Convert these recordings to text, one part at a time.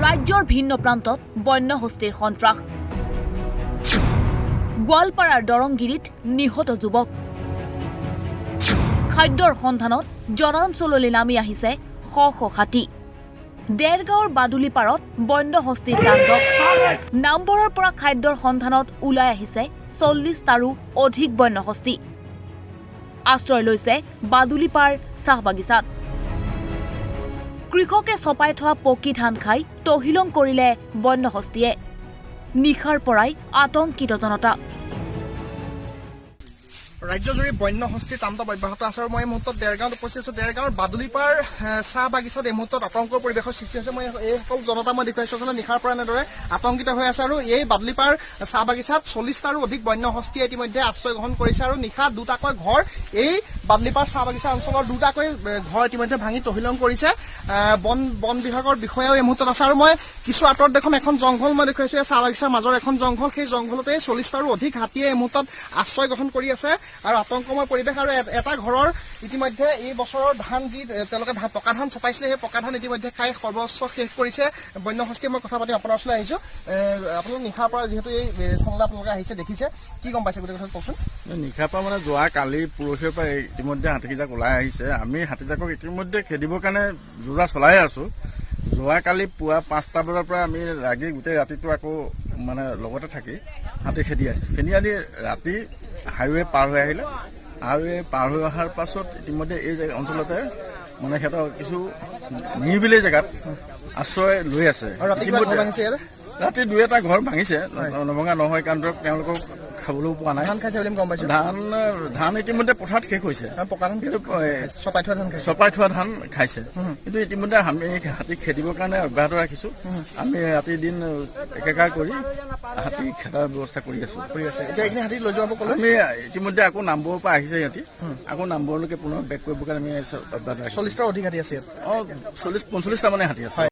ৰাজ্যৰ ভিন্ন প্ৰান্তত বন্য হস্তীৰ সন্ত্ৰাস গোৱালপাৰাৰ দৰংগিৰিত নিহত যুৱক খাদ্যৰ সন্ধানত জনাঞ্চললৈ নামি আহিছে শ শ হাতী দেৰগাঁৱৰ বাদুলিপাৰত বন্য হস্তীৰ তাণ্ডৱ নামবৰৰ পৰা খাদ্যৰ সন্ধানত ওলাই আহিছে ৪০টাৰো অধিক বন্য হস্তী আশ্ৰয় লৈছে বাদুলিপাৰ চাহ বাগিচাত কৃষকে চপাই থোৱা পকি ধান খাই তহিলং কৰিলে বন্য হস্তীয়ে নিখাৰ পৰাই আতংকিত জনতা ৰাজ্যজুৰি বন্য হস্তীৰ তাণ্ডৱ অব্যাহত আছে আৰু মই এই মুহূৰ্তত দেৰগাঁৱত উপস্থিত আছো দেৰগাঁৱৰ বাদুলিপাৰ চাহ বাগিচাত এই মুহূৰ্তত আতংকৰ পৰিৱেশৰ সৃষ্টি হৈছে মই এইসকল জনতা মই দেখুৱাইছো যে নিশাৰ পৰা এনেদৰে আতংকিত হৈ আছে আৰু এই বাদুলিপাৰ চাহ বাগিচাত ৪০টাৰো অধিক বন্য হস্তীয়ে ইতিমধ্যে আশ্ৰয় গ্ৰহণ কৰিছে আৰু নিশা দুটাকৈ ঘৰ এই বাদুলিপাৰ চাহ বাগিচা অঞ্চলৰ দুটাকৈ ঘৰ ইতিমধ্যে ভাঙি তহিলং কৰিছে বন বিভাগৰ বিষয়াও এই মুহূৰ্তত আছে আৰু মই কিছু আঁতৰত দেখোন এখন জংঘল মই দেখুৱাইছো চাহ বাগিচাৰ মাজৰ এখন জংঘল সেই জংঘলতে ৪০টাৰো অধিক হাতীয়ে এই মুহূৰ্তত আশ্ৰয় গ্ৰহণ কৰি আছে আৰু আতংকময় পৰিৱেশ আৰু এটা ঘৰৰ ইতিমধ্যে এই বছৰৰ ধান যি তেওঁলোকে পকা ধান চপাইছিলে সেই পকা ধান ইতিমধ্যে খাই সৰ্বস্ব শেষ কৰিছে বন্য হস্তীয়ে মই কথা পাতি আপোনাৰ ওচৰলৈ আহিছো আপোনালোক নিশাৰ পৰা যিহেতু এই সংলাপ আপোনালোকে আহিছে দেখিছে কি গম পাইছে গোটেই কথা কওকচোন নিশাৰ পৰা মানে যোৱা কালি পৰহিৰ পৰা ইতিমধ্যে হাতীজাক ওলাই আহিছে আমি হাতীজাকক ইতিমধ্যে খেদিবৰ কাৰণে যোজা চলাই আছো যোৱাকালি পুৱা ৫টা বজাৰ পৰা আমি লাগি গোটেই ৰাতিটো আকৌ মানে লগতে থাকি হাতী খেদি আনি ৰাতি হাইৱে পাৰ হৈ আহিলে আৰু এই পাৰ হৈ অহাৰ পাছত ইতিমধ্যে এই অঞ্চলতে মানে সিহঁতৰ কিছু নিৰিবিলি জেগাত আশ্ৰয় লৈ আছে ৰাতি ২-এটা ঘৰ ভাঙিছে নভঙা নহয় কাৰণ ধৰক তেওঁলোকক খাবলৈও পোৱা নাই ধান খাইছে বুলি গম পাইছো ধান ইতিমধ্যে পথাৰত শেষ হৈছে পকা ধান কিন্তু চপাই থোৱা ধান খাইছে কিন্তু ইতিমধ্যে আমি হাতী খেদিবৰ কাৰণে অব্যাহত ৰাখিছো আমি ৰাতি দিন একেকাৰ কৰি হাতী খেদাৰ ব্যৱস্থা কৰি আছো এতিয়া এইখিনি হাতী লৈ যাব ক'লে আমি ইতিমধ্যে আকৌ নামবৰৰ পৰা আহিছে সিহঁতি আকৌ নামবৰলৈকে পুনৰ বেক কৰিবৰ কাৰণে আমি অব্যাহত ৰাখিছো ৪০টাৰ অধিক হাতী আছে ৪০-৪৫টা মানে হাতী আছে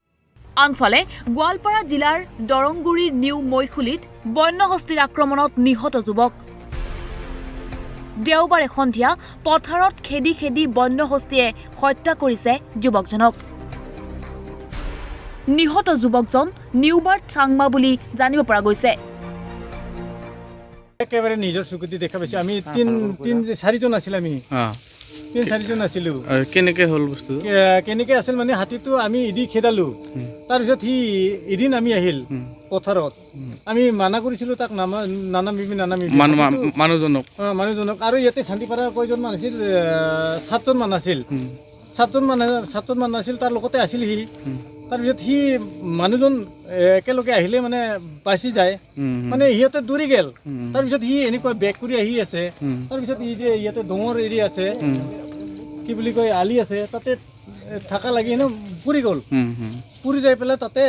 আনফালে গোৱালপাৰা জিলাৰ দৰংগুৰিৰ নিউ মৈখুলিত বন্য হস্তীৰ আক্ৰমণত নিহত যুৱক দেওবাৰে সন্ধিয়া পথাৰত খেদি খেদি বন্য হস্তীয়ে হত্যা কৰিছে যুৱকজনক নিহত যুৱকজন নিউবাৰ্ট চাংমা বুলি জানিব পৰা গৈছে একেবাৰে নিজৰ চকুতি দেখা পাইছো আমি ৩-৪জন আছিল আমি ৩-৪জন আছিলো কেনেকে হ'ল বস্তু কেনেকে আছিল মানে হাতীটো আমি এদি খেদালো তাৰপিছত সি এদিন আমি আহিল পথাৰত আমি মানা কৰিছিলো তাক নানামিবি মানুহজনক আৰু ইয়াতে শান্তিপাৰা কেইজনমান আছিল ৭জন মান আছিল ৭জন মান আছিল তাৰ লগতে আছিল সি তাৰপিছত সি মানুহজন একেলগে আহিলে মানে বাচি যায় মানে সিহঁতে দৌৰি গেল তাৰপিছত সি এনেকুৱা বেক কৰি আহি আছে তাৰপিছত ই যে ইয়াতে ডোঙৰ এৰি আছে কি বুলি কয় আলি আছে তাতে থাকা লাগি ন পুৰি গ'ল পুৰি যাই পেলাই তাতে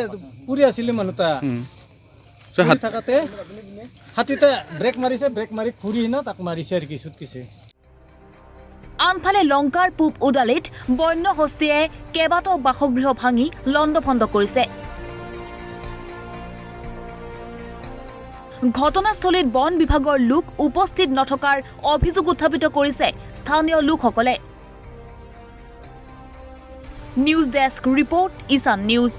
পুৰি আছিলে মানুহটা থাকাতে হাতীতে ব্ৰেক মাৰি খুৰি ন তাক মাৰিছে আৰু কিছু কিছু আনফালে লংকাৰ পূব উদালিত বন্য হস্তীয়ে কেইবাটাও বাসগৃহ ভাঙি লণ্ডভণ্ড কৰিছে ঘটনাস্থলীত বন বিভাগৰ লোক উপস্থিত নথকাৰ অভিযোগ উত্থাপিত কৰিছে স্থানীয় লোকসকলে নিউজ ডেস্ক ৰিপৰ্ট ইছান নিউজ